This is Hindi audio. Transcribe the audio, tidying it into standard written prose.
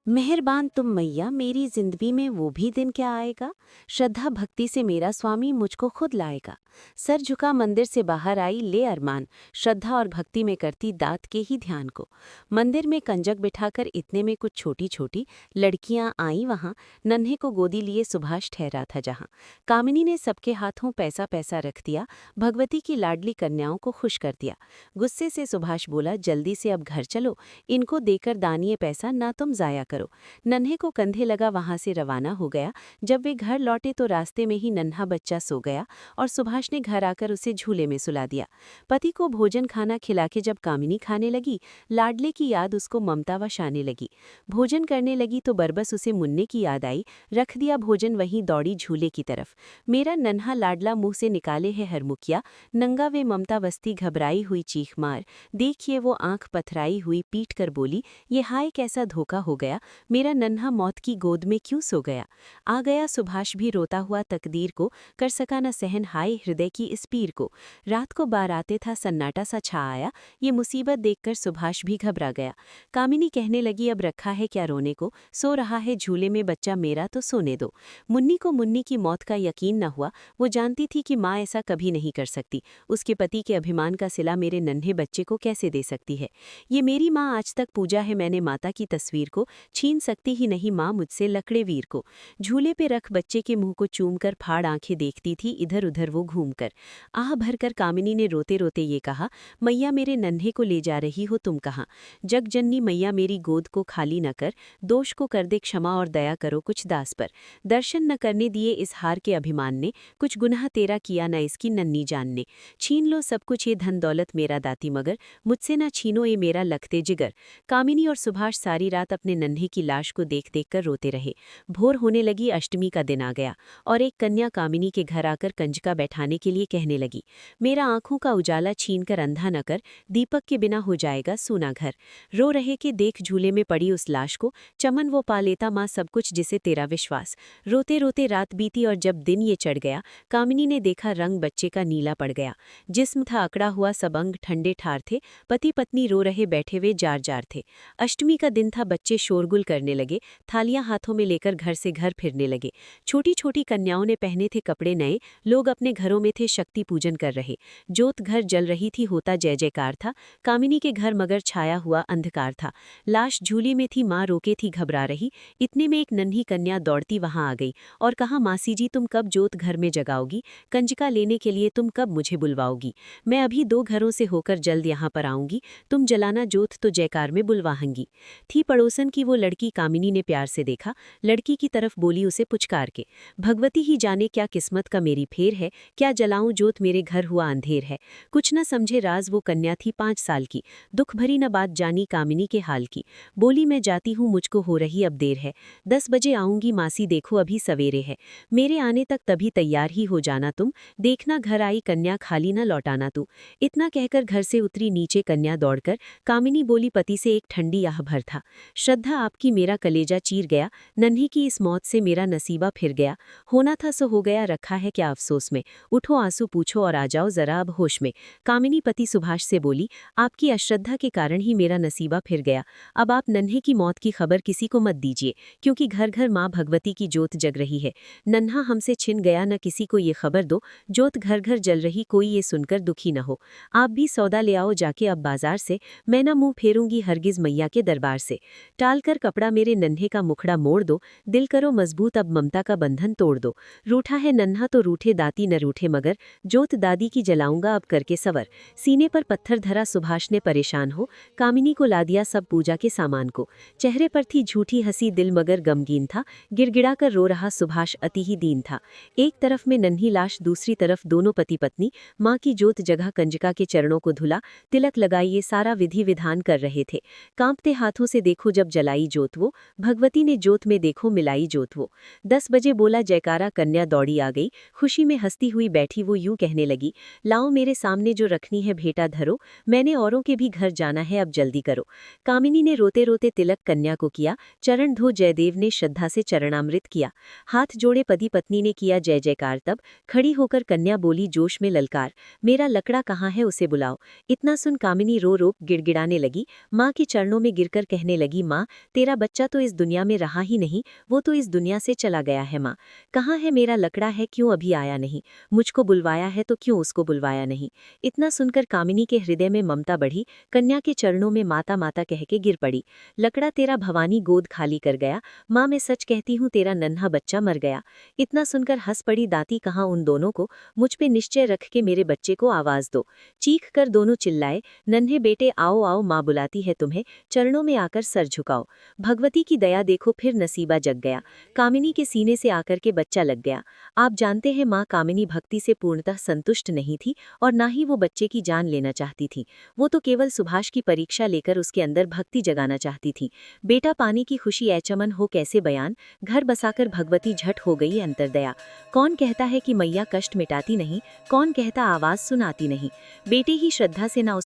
मेहरबान तुम मैया, मेरी जिंदगी में वो भी दिन क्या आएगा। श्रद्धा भक्ति से मेरा स्वामी मुझको खुद लाएगा। सर झुका मंदिर से बाहर आई ले अरमान, श्रद्धा और भक्ति में करती दात के ही ध्यान को। मंदिर में कंजक बिठाकर इतने में कुछ छोटी छोटी लड़कियां आईं वहां। नन्हे को गोदी लिए सुभाष ठहरा था जहां। कामिनी ने सबके हाथों पैसा पैसा रख दिया, भगवती की लाडली कन्याओं को खुश कर दिया। गुस्से से सुभाष बोला, जल्दी से अब घर चलो, इनको देकर दानिये पैसा ना तुम जाया करो। नन्हे को कंधे लगा वहां से रवाना हो गया। जब वे घर लौटे तो रास्ते में ही नन्हा बच्चा सो गया और सुभाष ने घर आकर उसे झूले में सुला दिया। पति को भोजन खाना खिला के जब कामिनी खाने लगी, लाडले की याद उसको ममतावश आने लगी। भोजन करने लगी तो बरबस उसे मुन्ने की याद आई। रख दिया भोजन, वहीं दौड़ी झूले की तरफ। मेरा नन्हा लाडला मुंह से निकाले है हरमुखिया, नंगा वे ममतावस्ती घबराई हुई चीख मार। देखिए वो आंख पथराई हुई पीट कर बोली, ये हाय कैसा धोखा हो गया, मेरा नन्हा मौत की गोद में क्यों सो गया। आ गया सुभाष भी रोता हुआ तकदीर को, कर सका न सहन हाय हृदय की इस पीर को। रात को बाराते था सन्नाटा सा छा आया, ये मुसीबत देखकर सुभाष भी घबरा गया। कामिनी कहने लगी, अब रखा है क्या रोने को, सो रहा है झूले में बच्चा मेरा तो सोने दो। मुन्नी को मुन्नी की मौत का यकीन न हुआ। वो जानती थी कि माँ ऐसा कभी नहीं कर सकती। उसके पति के अभिमान का सिला मेरे नन्हे बच्चे को कैसे दे सकती है। ये मेरी माँ, आज तक पूजा है मैंने माता की तस्वीर को, छीन सकती ही नहीं माँ मुझसे लकड़े वीर को। झूले पे रख बच्चे के मुंह को चूमकर फाड़ आंखें देखती थी इधर उधर वो घूमकर। आह भरकर कामिनी ने रोते रोते ये कहा, मैया मेरे नन्हे को ले जा रही हो तुम कहाँ। जगजननी मैया मेरी गोद को खाली न कर, दोष को कर दे क्षमा और दया करो कुछ दास पर। दर्शन न करने दिए इस हार के अभिमान ने, कुछ गुनाह तेरा किया न इसकी नन्ही जान ने। छीन लो सब कुछ ये धन दौलत मेरा दाती मगर, मुझसे न छीनो ये मेरा लखते जिगर। कामिनी और सुभाष सारी रात अपने नन्हे की लाश को देख देख कर रोते रहे। भोर होने लगी, अष्टमी का दिन आ गया और एक कन्या कामिनी के घर आकर कंजका बैठाने के लिए कहने लगी, मेरा आंखों का उजाला छीन कर अंधा न कर, दीपक के बिना हो जाएगा सूना घर। रो रहे कि देख झूले में पड़ी उस लाश को, चमन वो पा लेता माँ सब कुछ जिसे तेरा विश्वास। रोते रोते रात बीती और जब दिन ये चढ़ गया, कामिनी ने देखा रंग बच्चे का नीला पड़ गया। जिस्म था अकड़ा हुआ, सब अंग ठंडे ठार थे। पति पत्नी रो रहे बैठे हुए जार जार थे। अष्टमी का दिन था, बच्चे शोरगुल करने लगे, थालियां हाथों में लेकर घर से घर फिरने लगे। छोटी छोटी कन्याओं ने पहने थे कपड़े नए, लोग अपने घरों में थे शक्ति पूजन कर रहे। जोत घर जल रही थी, होता जय जयकार था। कामिनी के घर मगर छाया हुआ अंधकार था। लाश झूली में थी, माँ रोके थी घबरा रही। इतने में एक नन्ही कन्या दौड़ती वहां आ गई और कहा, मासी जी तुम कब जोत घर में जगाओगी, कंजका लेने के लिए तुम कब मुझे बुलवाओगी। मैं अभी 2 घरों से होकर जल्द यहाँ पर आऊंगी, तुम जलाना जोत तो जयकार में बुलवाहंगी। थी पड़ोसन की वो लड़की, कामिनी ने प्यार से देखा, लड़की की तरफ बोली उसे पुचकार के, भगवती ही जाने क्या किस्मत का मेरी फेर है, क्या जलाऊं जोत मेरे घर हुआ अंधेर है। कुछ न समझे राज वो कन्या थी 5 साल की, दुख भरी न बात जानी कामिनी के हाल की। बोली, मैं जाती हूँ मुझको हो रही अब देर है, 10 बजे आऊंगी मासी देखो अभी सवेरे है, मेरे आने तक तभी तैयार ही हो जाना तुम, देखना घर आई कन्या खाली न लौटाना तू। इतना कहकर घर से उतरी नीचे कन्या दौड़कर। कामिनी बोली, पति से एक ठंडी आह भर था, श्रद्धा आपकी मेरा कलेजा चीर गया, नन्ही की इस मौत से मेरा नसीबा फिर गया। होना था सो हो गया, रखा है क्या अफसोस में, उठो आंसू पूछो और आ जाओ जरा अब होश में। कामिनी पति सुभाष से बोली, आपकी अश्रद्धा के कारण ही मेरा नसीबा फिर गया। अब आप नन्हे की मौत की खबर किसी को मत दीजिए, क्योंकि घर घर माँ भगवती की जोत जग रही है। नन्हा हमसे छिन गया, न किसी को ये खबर दो, जोत घर घर जल रही, कोई ये सुनकर दुखी न हो। आप भी सौदा ले आओ जाके अब बाजार से, मैं न मुंह फेरूंगी हरगिज मैया के दरबार से। टाल कर कपड़ा मेरे नन्हे का मुखड़ा मोड़ दो, दिल करो मजबूत अब ममता का बंधन तोड़ दो। रूठा है नन्हा तो रूठे दाती न रूठे मगर, जोत दादी की जलाऊंगा अब करके सवर। सीने पर पत्थर धरा सुभाष ने परेशान हो, कामिनी को ला दिया सब पूजा के सामान को। चेहरे पर थी झूठी हंसी, दिल मगर गमगीन था, गिड़गिड़ा कर रो रहा सुभाष अति ही दीन था। एक तरफ में नन्ही लाश, दूसरी तरफ दोनों पति पत्नी माँ की जोत जगह कंजका के चरणों को धुला, तिलक लगाई, ये सारा विधि विधान कर रहे थे। कांपते हाथों से देखो जब जलाई जोत वो, भगवती ने जोत में देखो मिलाई जोत वो। 10 बजे बोला जयकारा, कन्या दौड़ी आ गई, खुशी में हंसती हुई बैठी वो यूं कहने लगी, लाओ मेरे सामने जो रखनी है भेंटा धरो, मैंने औरों के भी घर जाना है, अब जल्दी करो। कामिनी ने रोते रोते तिलक कन्या को किया, चरण धो जयदेव ने श्रद्धा से चरणामृत किया, हाथ जोड़े पति पत्नी ने किया जय जयकार। तब खड़ी होकर कन्या बोली जोश में ललकार, मेरा लकड़ा कहाँ है, उसे बुलाओ। इतना सुन कामिनी रो रो गिड़गिड़ाने लगी, माँ के चरणों में गिरकर कहने लगी, माँ तेरा बच्चा तो इस दुनिया में रहा ही नहीं, वो तो इस दुनिया से चला गया है। माँ कहाँ है मेरा लकड़ा, है क्यों अभी आया नहीं, मुझको बुलवाया है तो क्यों उसको बुलवाया नहीं। इतना सुनकर कामिनी के हृदय में ममता बढ़ी, कन्या के चरणों में माता माता कह के गिर पड़ी। लकड़ा तेरा भवानी गोद खाली कर गया, माँ मैं सच कहती हूँ तेरा नन्हा बच्चा मर गया। इतना सुनकर हंस पड़ी दाती, कहाँ उन दोनों को, मुझ पे निश्चय रख के मेरे बच्चे को आवाज दो। चीख कर दोनों चिल्लाए, नन्हे बेटे आओ आओ, माँ बुलाती है तुम्हें, चरणों में आकर सर झुकाओ। भगवती की दया देखो फिर नसीबा जग गया, कामिनी के सीने से आकर के बच्चा लग गया। आप जानते हैं माँ कामिनी भक्ति से पूर्णतः संतुष्ट नहीं थी और ना ही वो बच्चे की जान लेना चाहती थी, वो तो केवल सुभाष की परीक्षा लेकर उसके अंदर भक्ति जगाना चाहती थी। बेटा पाने की खुशी ऐचमन हो कैसे बयान, घर बसाकर भगवती झट हो गई अंतर्दया। कौन कहता है कि मैया कष्ट मिटाती नहीं, कौन कहता आवाज सुनाती नहीं। बेटे ही श्रद्धा से ना